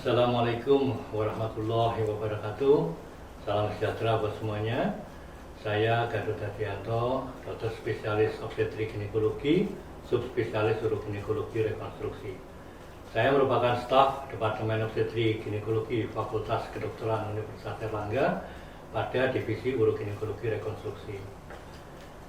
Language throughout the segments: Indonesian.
Assalamualaikum warahmatullahi wabarakatuh. Salam sejahtera buat semuanya. Saya Gatot Hadianto, dokter spesialis obstetrik ginekologi, subspesialis uroginekologi rekonstruksi. Saya merupakan staf Departemen Obstetrik Ginekologi Fakultas Kedokteran Universitas Airlangga pada Divisi Uroginekologi Rekonstruksi.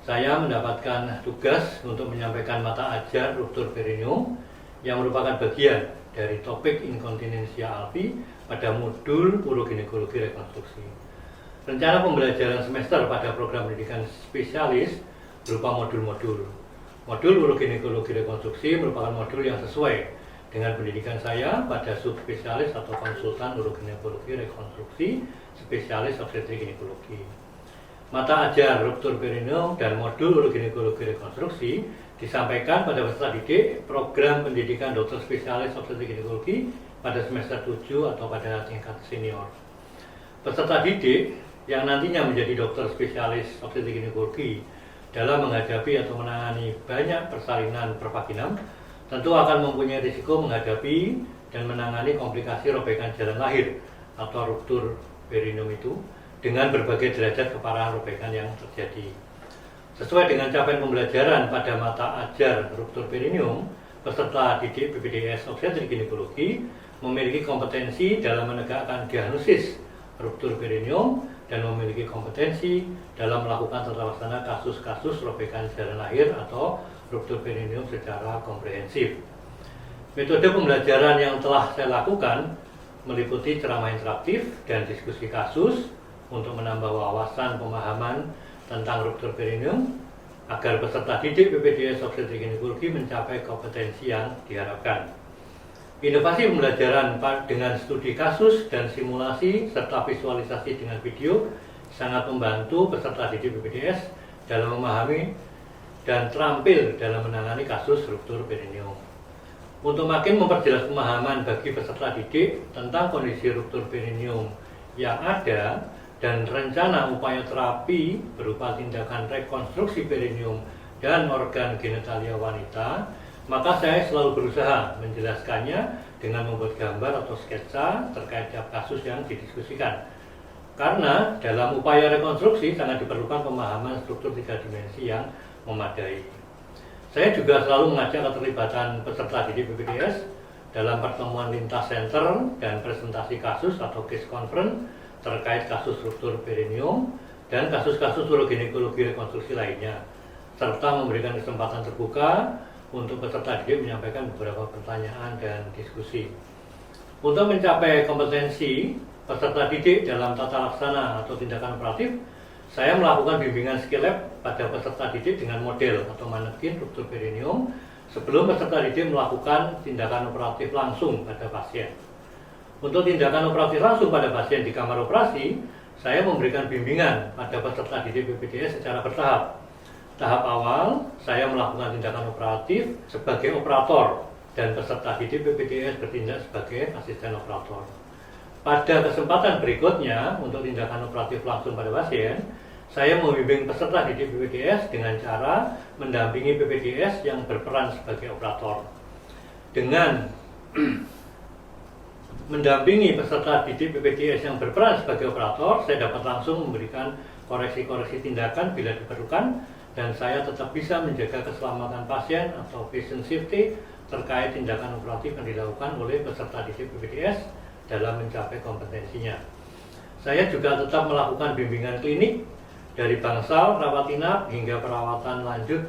Saya mendapatkan tugas untuk menyampaikan mata ajar ruptur perineum yang merupakan bagian dari topik inkontinensia alfi pada modul uroginekologi rekonstruksi. Rencana pembelajaran semester pada program pendidikan spesialis berupa modul-modul. Modul uroginekologi rekonstruksi merupakan modul yang sesuai dengan pendidikan saya pada subspesialis atau konsultan uroginekologi rekonstruksi, spesialis obstetrik ginekologi. Mata ajar ruptur perineum dan modul uroginekologi rekonstruksi disampaikan pada peserta didik program pendidikan dokter spesialis obstetrik ginekologi pada semester 7 atau pada tingkat senior. Peserta didik yang nantinya menjadi dokter spesialis obstetrik ginekologi dalam menghadapi atau menangani banyak persalinan pervaginam tentu akan mempunyai risiko menghadapi dan menangani komplikasi robekan jalan lahir atau ruptur perineum itu dengan berbagai derajat keparahan robekan yang terjadi. Sesuai dengan capaian pembelajaran pada mata ajar ruptur perineum, peserta didik PPDS obstetrik ginekologi memiliki kompetensi dalam menegakkan diagnosis ruptur perineum dan memiliki kompetensi dalam melakukan tata laksana kasus-kasus robekan jalan lahir atau ruptur perineum secara komprehensif. Metode pembelajaran yang telah saya lakukan meliputi ceramah interaktif dan diskusi kasus untuk menambah wawasan pemahaman tentang ruptur perineum agar peserta didik PPDS obstetrik ginekologi mencapai kompetensi yang diharapkan. Inovasi pembelajaran dengan studi kasus dan simulasi serta visualisasi dengan video sangat membantu peserta didik PPDS dalam memahami dan terampil dalam menangani kasus ruptur perineum. Untuk makin memperjelas pemahaman bagi peserta didik tentang kondisi ruptur perineum yang ada dan rencana upaya terapi berupa tindakan rekonstruksi perineum dan organ genitalia wanita, maka saya selalu berusaha menjelaskannya dengan membuat gambar atau sketsa terkait tiap kasus yang didiskusikan. Karena dalam upaya rekonstruksi sangat diperlukan pemahaman struktur 3 dimensi yang memadai. Saya juga selalu mengajak keterlibatan peserta didik PPDS dalam pertemuan lintas center dan presentasi kasus atau case conference terkait kasus ruptur perineum dan kasus-kasus uroginekologi rekonstruksi lainnya, serta memberikan kesempatan terbuka untuk peserta didik menyampaikan beberapa pertanyaan dan diskusi. Untuk mencapai kompetensi peserta didik dalam tata laksana atau tindakan operatif, saya melakukan bimbingan skill lab pada peserta didik dengan model atau manekin ruptur perineum sebelum peserta didik melakukan tindakan operatif langsung pada pasien. Untuk tindakan operatif langsung pada pasien di kamar operasi, saya memberikan bimbingan pada peserta didik PPDS secara bertahap. Tahap awal, saya melakukan tindakan operatif sebagai operator dan peserta didik PPDS bertindak sebagai asisten operator. Pada kesempatan berikutnya, untuk tindakan operatif langsung pada pasien, saya membimbing peserta didik PPDS dengan cara mendampingi PPDS yang berperan sebagai operator. Dengan mendampingi peserta didik PPDS yang berperan sebagai operator, saya dapat langsung memberikan koreksi-koreksi tindakan bila diperlukan, dan saya tetap bisa menjaga keselamatan pasien atau patient safety terkait tindakan operatif yang dilakukan oleh peserta didik PPDS dalam mencapai kompetensinya. Saya juga tetap melakukan bimbingan klinik dari bangsal, rawat inap, hingga perawatan lanjut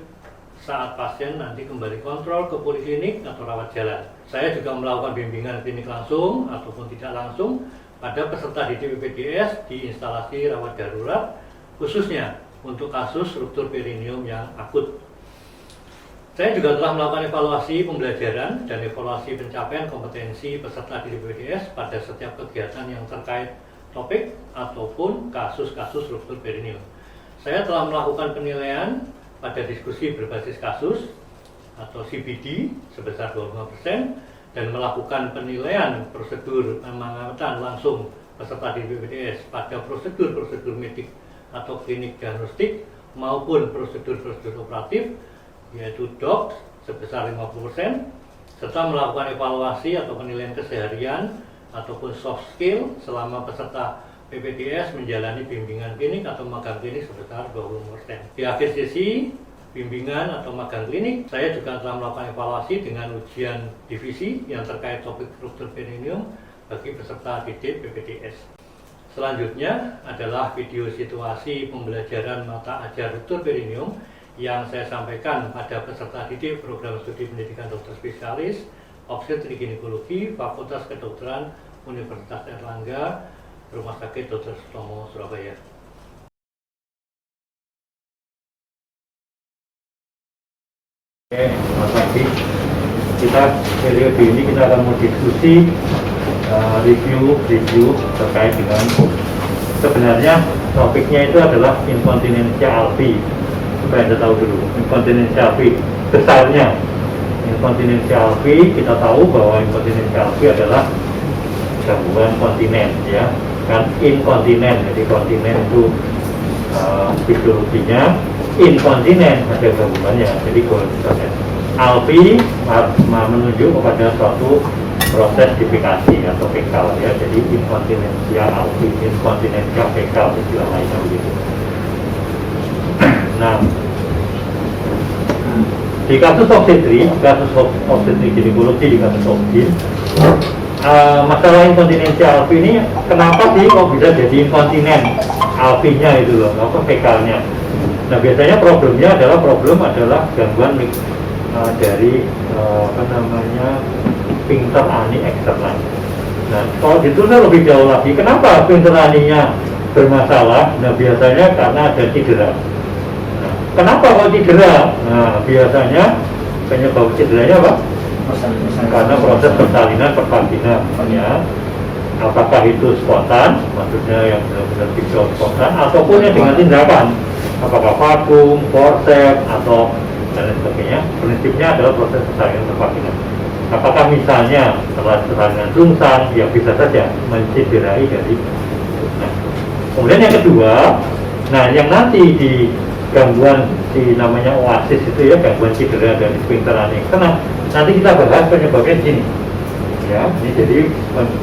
saat pasien nanti kembali kontrol ke poliklinik atau rawat jalan. Saya juga melakukan bimbingan klinik langsung ataupun tidak langsung pada peserta didik PPDS di instalasi rawat darurat, khususnya untuk kasus ruptur perineum yang akut. Saya juga telah melakukan evaluasi pembelajaran dan evaluasi pencapaian kompetensi peserta didik PPDS pada setiap kegiatan yang terkait topik ataupun kasus-kasus ruptur perineum. Saya telah melakukan penilaian pada diskusi berbasis kasus atau CBD sebesar 25% dan melakukan penilaian prosedur pengamatan langsung peserta didik PPDS pada prosedur-prosedur medik atau klinik diagnostik maupun prosedur-prosedur operatif yaitu DOX sebesar 50%, serta melakukan evaluasi atau penilaian keseharian ataupun soft skill selama peserta PPDS menjalani bimbingan klinik atau magang klinik sebesar 20%. Di akhir sesi bimbingan atau magang klinik, saya juga telah melakukan evaluasi dengan ujian divisi yang terkait topik struktur perineum bagi peserta didik PPDS. Selanjutnya adalah video situasi pembelajaran mata ajar struktur perineum yang saya sampaikan pada peserta didik program studi pendidikan dokter spesialis obstetrik ginekologi Fakultas Kedokteran Universitas Airlangga, Rumah Sakit Dr. Sutomo, Surabaya. Oke, selamat pagi. Periode ini kita akan mau diskusi review terkait dengan, sebenarnya topiknya itu adalah inkontinensia alfi. Supaya Anda tahu dulu, inkontinensia alfi besarnya. Inkontinensia alfi, kita tahu bahwa inkontinensia alfi adalah gangguan kontinen, ya kan, inkontinen. Jadi kontinen itu fisiologinya, inkontinen ada gangguannya. Jadi kontinen alfi menunjuk kepada suatu proses defekasi atau fekal, ya. Jadi inkontinensia alfi, inkontinensia fekal istilah lainnya begitu. Nah, di kasus obstetrik ginekologi, di kasus obstetrik, masalah inkontinensia alfi ini kenapa sih kok bisa jadi inkontinen alfinya itu loh, apa fekalnya? Nah, biasanya problemnya adalah gangguan dari sphincter ani eksternal. Nah, kalau ditulis lebih jauh lagi, kenapa sphincter aninya bermasalah? Nah, biasanya karena ada cedera. Nah, kenapa kok cedera? Nah, biasanya penyebab cederanya apa? Karena proses persalinan pervagina, ya. Apakah itu spontan, maksudnya yang benar-benar bisa spontan, ataupun yang dengan tindakan, apakah vakum, forceps, atau dan lain sebagainya. Prinsipnya adalah proses persalinan pervagina. Apakah misalnya setelah persalinan sungsang, ya bisa saja mencederai dari. Nah, kemudian yang kedua, nah yang nanti di gangguan namanya oasis itu, ya, gangguan cedera dari sphincter ani eksternal. Nanti kita bahas penyebabnya di sini. Ya, ini jadi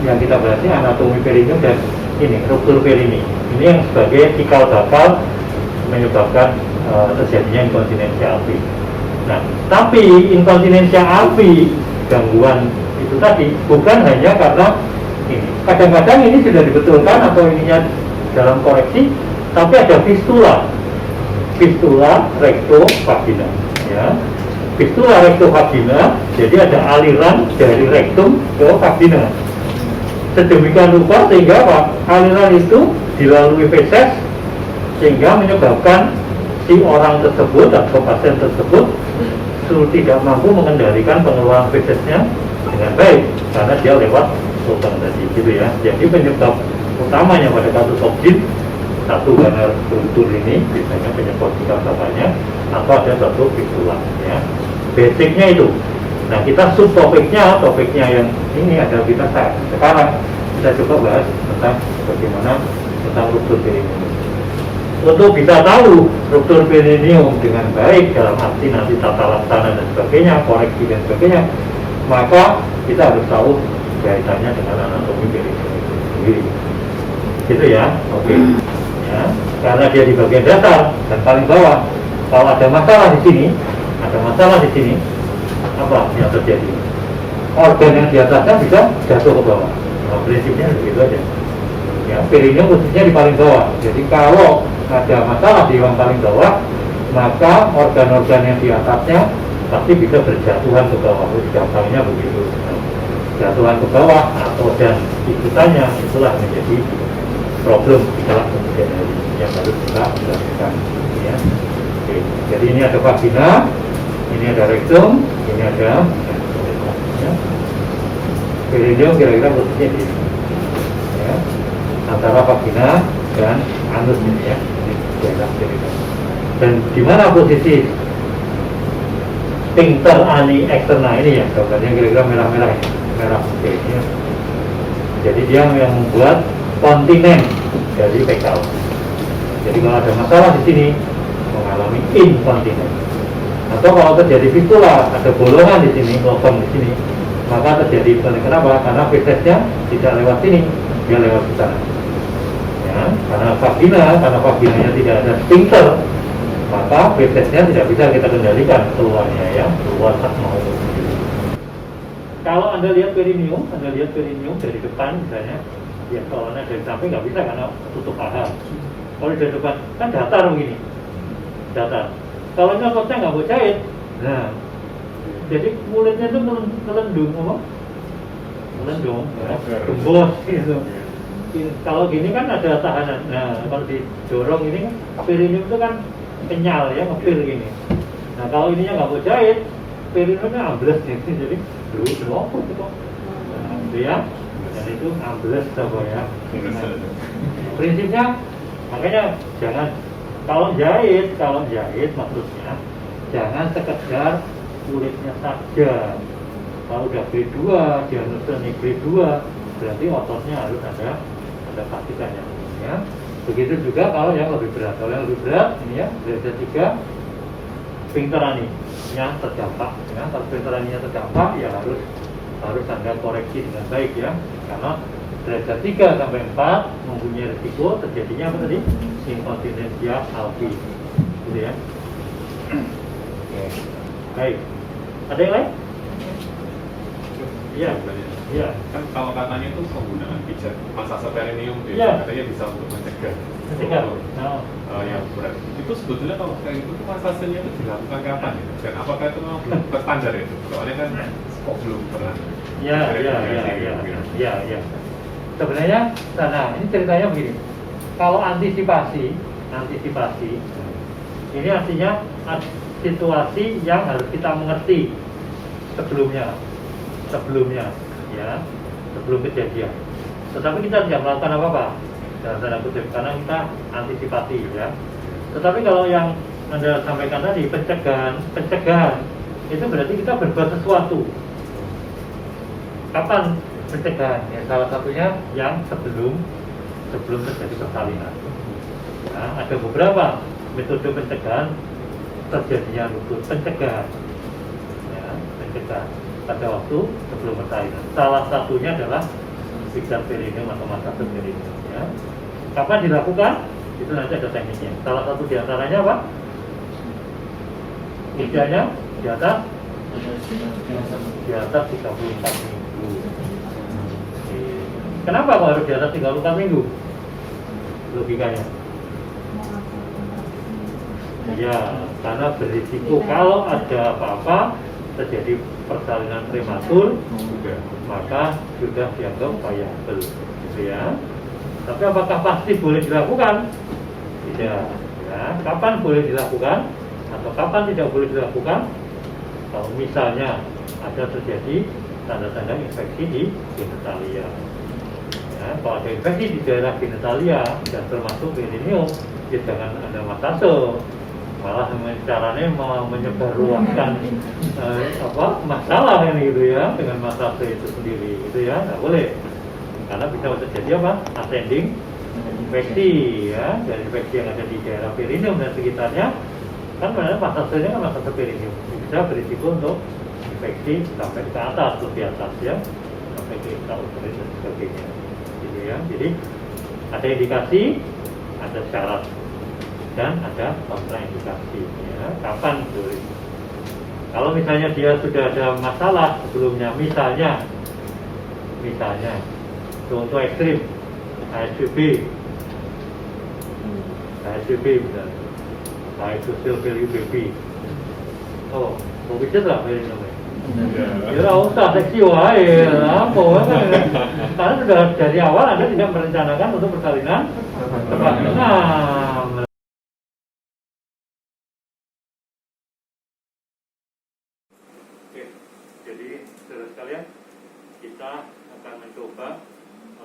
yang kita bahas ini anatomi perineum dan ini struktur perineum. Ini yang sebagai cikal bakal menyebabkan terjadinya inkontinensia alfi. Nah, tapi inkontinensia alfi gangguan itu tadi bukan hanya karena ini. Kadang-kadang ini sudah dibetulkan atau ininya dalam koreksi, tapi ada fistula rectovagina, ya. Fistula rectovagina, jadi ada aliran dari rektum ke vagina. Sedemikian rupa sehingga apa? Aliran itu dilalui feses sehingga menyebabkan si orang tersebut atau pasien tersebut tidak mampu mengendalikan pengeluaran fesesnya dengan baik karena dia lewat lubang tadi, gitu ya. Jadi penyebab utamanya pada kasus obstetrik, satu karena struktur ini biasanya penyebab cikal bakalnya, atau ada satu fistula, ya. Basicnya itu. Nah, kita subtopiknya, topiknya yang ini adalah kita sekarang kita coba bahas tentang bagaimana tentang struktur perineum. Untuk bisa tahu struktur perineum dengan baik dalam arti nanti tata laksana dan sebagainya, koreksi dan sebagainya, maka kita harus tahu kaitannya dengan anatomi perineum itu sendiri. Gitu ya, oke. Ya, karena dia di bagian dasar dan paling bawah. Kalau ada masalah di sini, apa yang terjadi? Organ yang di atasnya bisa jatuh ke bawah. Nah, prinsipnya begitu aja. Ya, perineum khususnya di paling bawah. Jadi kalau ada masalah di yang paling bawah, maka organ-organ yang di atasnya pasti bisa berjatuhan ke bawah. Gampangnya begitu. Nah, jatuhan ke bawah atau dan ikutannya itulah menjadi problem kita kemudian hari yang harus kita lakukan, ya. Oke. Jadi ini ada vagina, ini ada rektum, ini ada, ya. Perineum kira-kira posisinya di sini, ya, antara vagina dan anus ini, ya. Ini daerah perineum. Dan di mana posisi sphincter ani eksternal ini, ya, gambarnya kira-kira merah-merah ini, merah. Oke, ya. Jadi dia yang membuat kontinen dari fekal. Jadi kalau ada masalah di sini mengalami inkontinen. Atau kalau terjadi fistula, ada bolongan di sini, lubang di sini, maka terjadi penurunan. Kenapa? Karena fetusnya tidak lewat sini, dia lewat di sana. Ya, karena vaginanya tidak ada sphincter, maka fetusnya tidak bisa kita kendalikan keluarnya, ya, keluar saat mau. Kalau Anda lihat perineum dari depan misalnya, ya kalau Anda dari samping nggak bisa karena tutup paha. Kalau dari depan kan datar begini, datar. Kalau ini ototnya nggak mau jahit, nah, jadi kulitnya itu melendung, apa? Melendung, ya, gembos gitu. Kalau gini kan ada tahanan. Nah, kalau didorong ini kan perineum itu kan kenyal, ya, ngepil gini. Nah, kalau ininya nggak mau jahit, perineumnya ambles gitu, jadi dulu itu kok. Nah, itu ya, dan itu ambles apa ya. Nah, prinsipnya makanya jangan kalau jahit maksudnya jangan sekedar kulitnya saja. Kalau udah grade 2, diagnosanya grade 2, berarti ototnya harus ada pastikannya, ya. Begitu juga kalau yang lebih berat. Kalau yang lebih berat ini ya derajat 3 sphincteraninya terdampak, ya. Kalau sphincteraninya terdampak ya harus Anda koreksi dengan baik, ya. Karena derajat 3 sampai 4 mempunyai risiko terjadinya apa tadi? Inkontinensia alfi, gitu ya. Oke. Baik. Ada yang lain? Iya. Iya. Kan kalau katanya itu penggunaan pijat massase perineum, ya. Katanya bisa untuk mencegah. Yang berat. Itu sebetulnya kalau kayak itu massasenya itu dilakukan kapan ya? Dan apakah itu memang belum terstandar itu? Soalnya kan kok belum pernah. Ya. Sebenarnya, nah ini ceritanya begini. Kalau antisipasi, ini artinya situasi yang harus kita mengerti sebelumnya, ya, sebelum kejadian. Tetapi kita tidak melakukan apa-apa dalam tanda kutip karena kita antisipasi, ya. Tetapi kalau yang Anda sampaikan tadi pencegahan itu berarti kita berbuat sesuatu. Kapan pencegahan? Ya, salah satunya yang sebelum terjadi persalinan. Nah, ada beberapa metode pencegahan terjadinya lupus. Pencegahan pada waktu sebelum persalinan. Salah satunya adalah pijat perineum atau massase perineum, ya. Kapan dilakukan? Itu nanti ada tekniknya. Salah satu diantaranya apa? Usianya di atas 34 minggu. Kenapa kok harus di atas 34 minggu? Logikanya? Ya, karena berisiko kalau ada apa-apa terjadi persalinan prematur, maka sudah dianggap viable, gitu ya. Tapi apakah pasti boleh dilakukan? Tidak. Ya, kapan boleh dilakukan atau kapan tidak boleh dilakukan? Kalau misalnya ada terjadi tanda-tanda infeksi di genitalia. Ya, kalau ada infeksi di daerah genitalia dan termasuk perineum, ya jangan ada massase. Malah caranya mau menyebarluaskan masalah ini gitu ya dengan massage itu sendiri, gitu ya, nggak boleh. Karena bisa terjadi apa? Ascending infeksi, ya, dari infeksi yang ada di daerah perineum dan sekitarnya. Kan sebenarnya massasenya kan massase perineum, bisa berisiko untuk infeksi sampai ke atas, lebih atas, ya, sampai ke uterus dan sebagainya, gitu ya. Jadi ada indikasi, ada syarat, dan ada kontraindikasi, ya. Kapan boleh? Kalau misalnya dia sudah ada masalah sebelumnya, misalnya contoh ekstrim, HSVB misalnya, high social value baby. Oh, mau pijat lah perineum. Ya nggak usah seksi wae, apa kan? Karena sudah dari awal Anda tidak merencanakan untuk persalinan tepat. Nah, jadi saudara sekalian, kita akan mencoba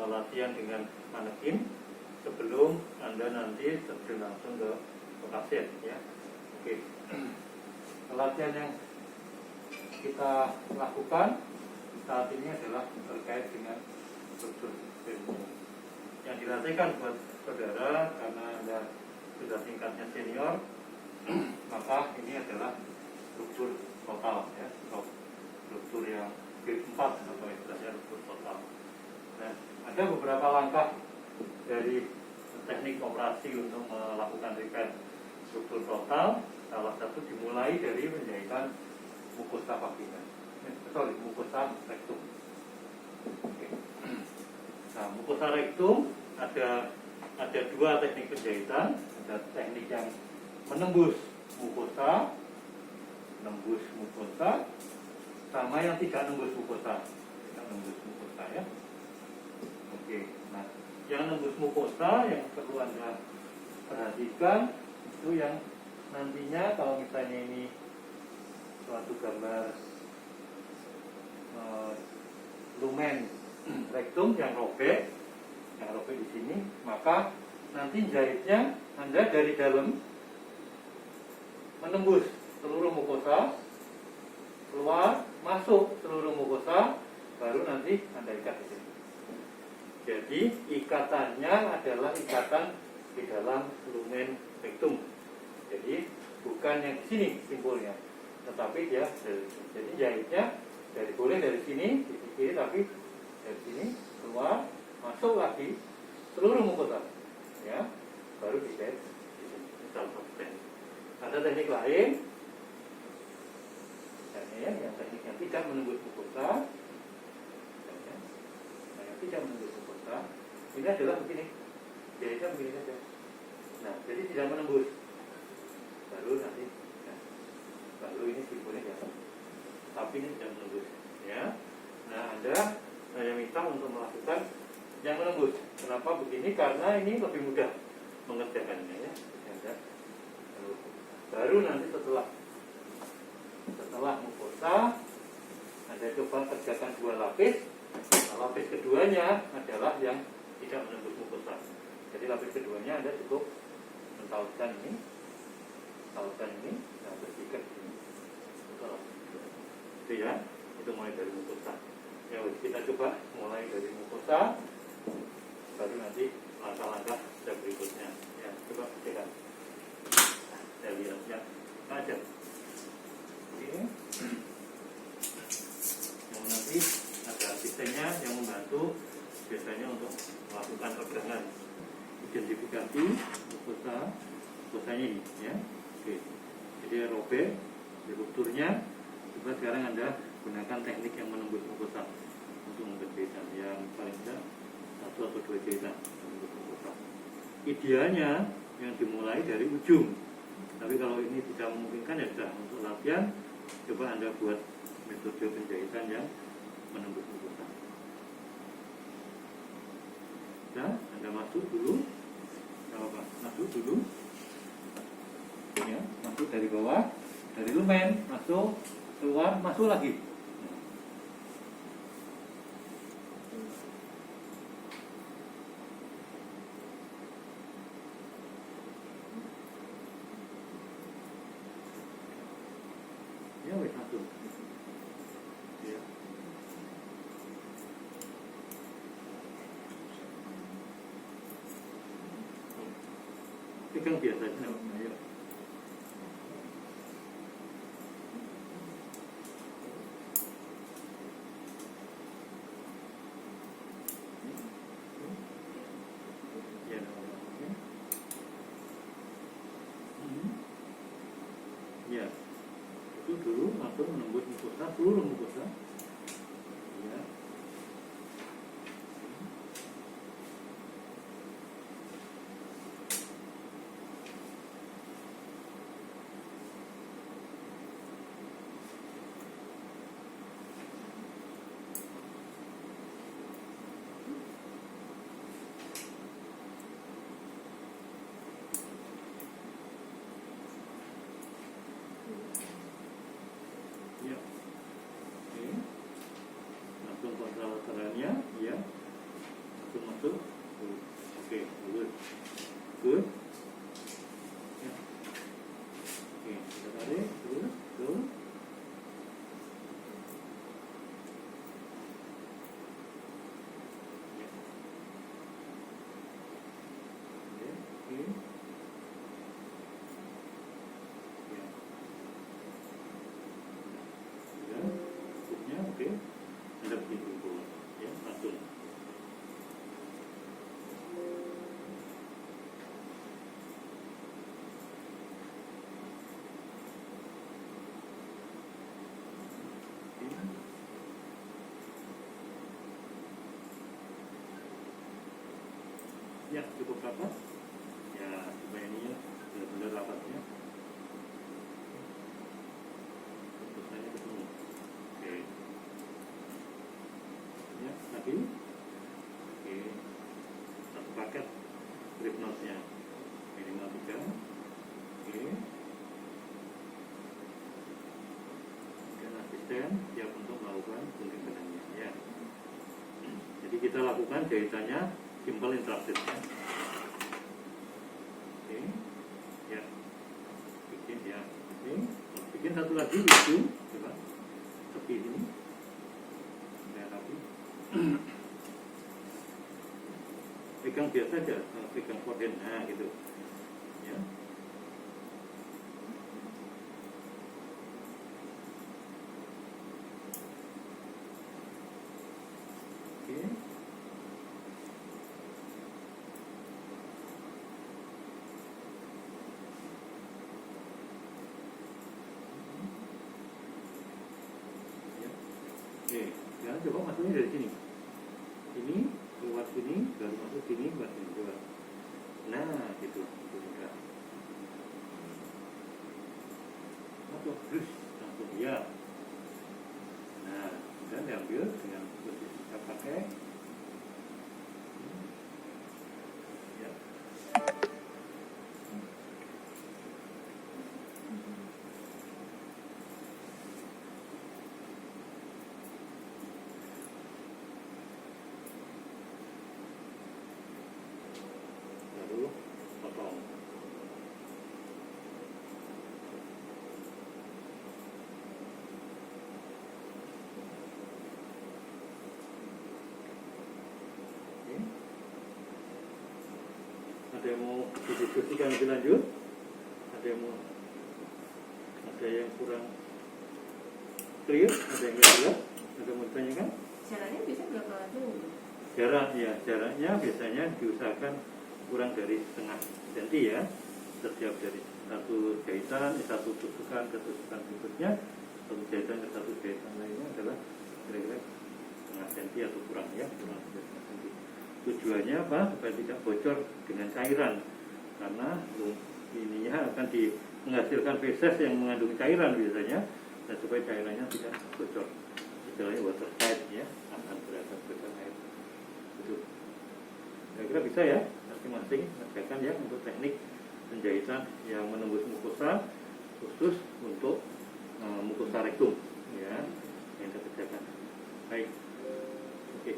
latihan dengan manekin sebelum Anda nanti terjun langsung ke pasien, ya. Oke. Latihan yang kita lakukan saat ini adalah terkait dengan struktur perineum. Yang dilatihkan buat saudara karena Anda sudah tingkatnya senior, maka ini adalah struktur total, ya, struktur yang grade cepat atau istilahnya ruptur total. Nah, ada beberapa langkah dari teknik operasi untuk melakukan repair struktur total. Salah satu dimulai dari penjahitan mukosa vagina, mukosa rektum. Oke. Nah, mukosa rektum ada dua teknik penjahitan. Ada teknik yang menembus mukosa, sama yang tidak nembus mukosa. Ya. Oke. Nah, yang nembus mukosa yang perlu Anda perhatikan itu yang nantinya kalau misalnya ini suatu gambar lumen rektum yang robek di sini, maka nanti jahitnya Anda dari dalam menembus seluruh mukosa, keluar, masuk seluruh mukosa, baru nanti Anda ikat di sini. Jadi ikatannya adalah ikatan di dalam lumen rektum. Jadi bukan yang di sini simpulnya, tetapi dia jadi jahitnya boleh dari sini di kiri, tapi dari sini keluar, masuk lagi seluruh mukosa, ya, baru dijahit di sini. Salah satu teknik. Ada teknik lain, yang teknik yang tidak menembus mukosa, ini adalah begini, jahitnya begini saja. Nah, jadi tidak menembus, baru nanti, baru ini simpulnya jatuh, tapi ini tidak menembus, ya. Nah, saya minta untuk melakukan yang menembus. Kenapa begini? Karena ini lebih mudah mengerjakannya, ya. Baru nanti setelah mukosa, Anda coba kerjakan 2 lapis. Lapis keduanya adalah yang tidak menembus mukosa. Jadi lapis keduanya Anda cukup mentautkan ini, nah bersihkan ini. Itu ya, itu mulai dari mukosa. Ya, kita coba mulai dari mukosa, baru nanti langkah-langkah step berikutnya. Ya, coba kerjakan. Saya lihat ya, aja. Ini yang nanti ada asistennya yang membantu biasanya untuk melakukan pegangan identifikasi mukosanya ini, ya. Oke. Jadi robek di rupturnya. Coba sekarang Anda gunakan teknik yang menembus mukosa untuk membuat jahitan yang paling tidak 1 atau 2 jahitan menembus mukosa. Idealnya yang dimulai dari ujung. Tapi kalau ini tidak memungkinkan, ya sudah, untuk latihan coba Anda buat metode penjahitan yang menembus mukosa. Nah, Anda masuk dulu, masuk dulu, ya, masuk dari bawah, dari lumen, masuk, keluar, masuk lagi. Ya, wes masuk. Ya. Pegang biasa aja, ya. Ya, itu dulu masuk menembus mukosa, seluruh mukosa. Ya. Ya. Oke. Ya, cukup rapat. Ya, supaya ini benar-benar rapatnya. Fokusnya ketemu. Oke. Ya, tadi. Oke. Satu paket grip note-nya minimal 3. Oke. Dan asisten siap untuk melakukan gunting benangnya ya. Jadi kita lakukan jahitannya simple interrupted ya. Oke. Ya. Bikin ya. Oke. Bikin satu lagi di ujung, coba. Tepi ini. Ya, tapi pegang biasa aja, pegang forehand, nah gitu ya. Oke. Ya. Oke, sekarang coba masuknya dari sini. Ini keluar sini, baru masuk sini, keluar sini, coba. Nah, gitu, itu enggak. Masuk, terus langsung ya. Nah, dan diambil dengan posisi kita pakai. Ya. Lalu potong. Oke. Ada yang mau didiskusikan lebih lanjut? Ada yang kurang clear? Ada yang nggak jelas? Ada yang mau ditanyakan? Jaraknya bisa berapa jauh? Jaraknya biasanya diusahakan kurang dari setengah senti ya. Setiap dari satu jahitan, satu tusukan ke tusukan berikutnya, satu jahitan ke satu jahitan lainnya adalah kira-kira setengah senti atau kurang ya, kurang dari setengah senti. Tujuannya apa? Supaya tidak bocor dengan cairan, karena ininya akan menghasilkan feses yang mengandung cairan biasanya, dan supaya cairannya tidak bocor. Istilahnya watertight ya, akan berasal bocor air. Itu. Kira-kira bisa ya, masing-masing mengerjakan ya untuk teknik penjahitan yang menembus mukosa khusus untuk mukosa rektum ya, yang kita kerjakan. Baik, oke.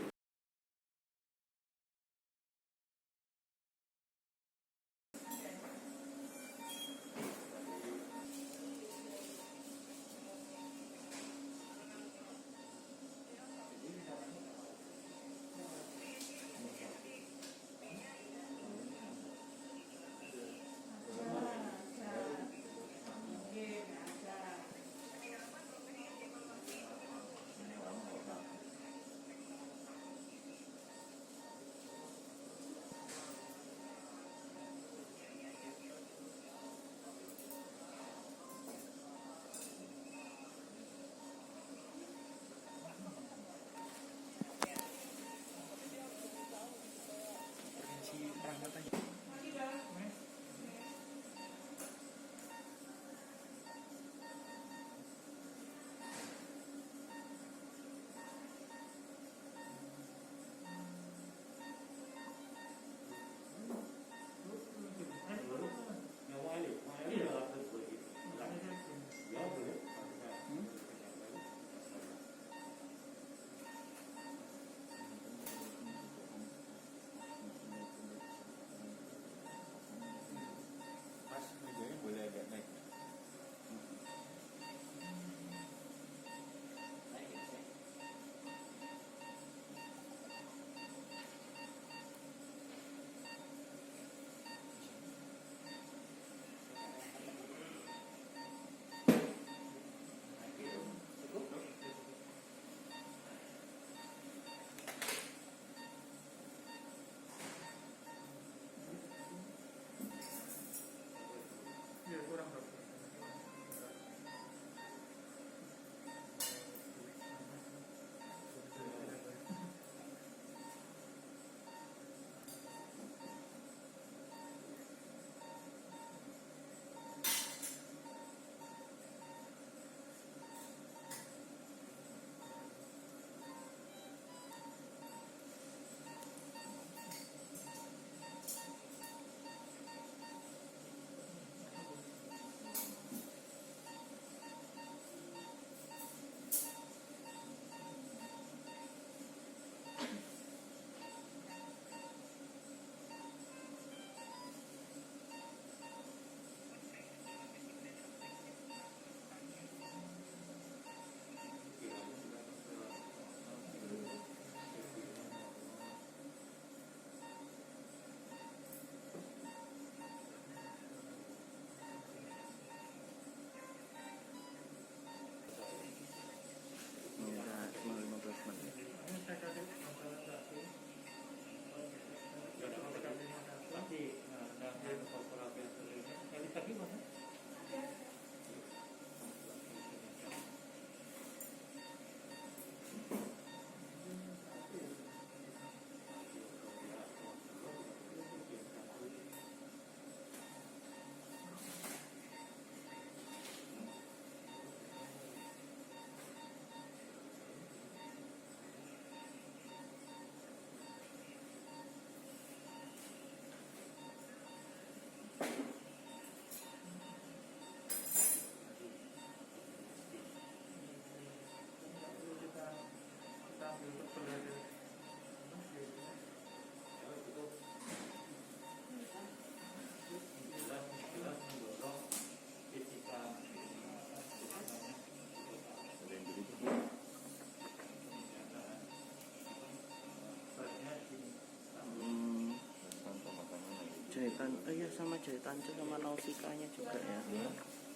jahitan, oh iya sama jahitan co sama nausikanya juga ya.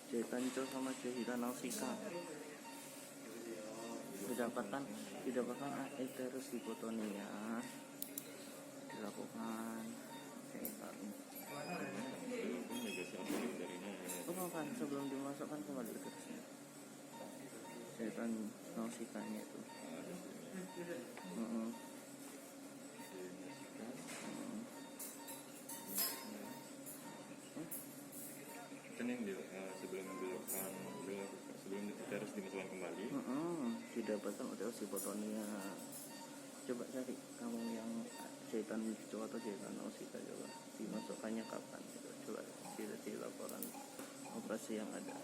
Jahitan co sama jahitan nausika. Didapatkan Aedes hipotonia. Dilakukan jahitan. Oh kan sebelum dimasukkan kembali ke sini. Jahitan nausikanya itu. Kan yang sebelum terus dimasukkan kembali. Didapatkan Aedes hipotonia. Coba cari kamu yang jahitan co atau jahitan nausika, coba dimasukkannya kapan gitu. Coba tidak di laporan operasi yang ada.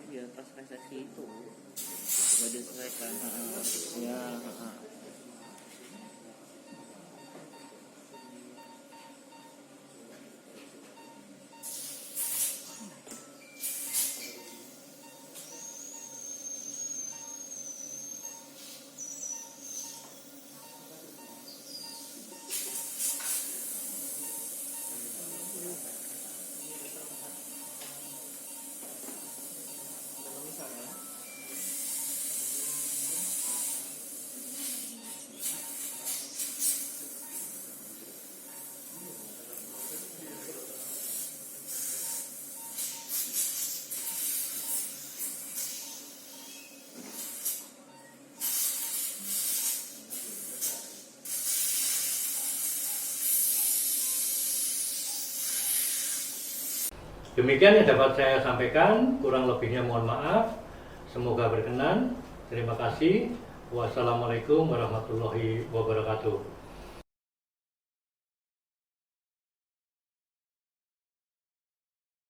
Di atas resesi itu sudah diselesaikan ya. Demikian yang dapat saya sampaikan, kurang lebihnya mohon maaf. Semoga berkenan. Terima kasih. Wassalamualaikum warahmatullahi wabarakatuh.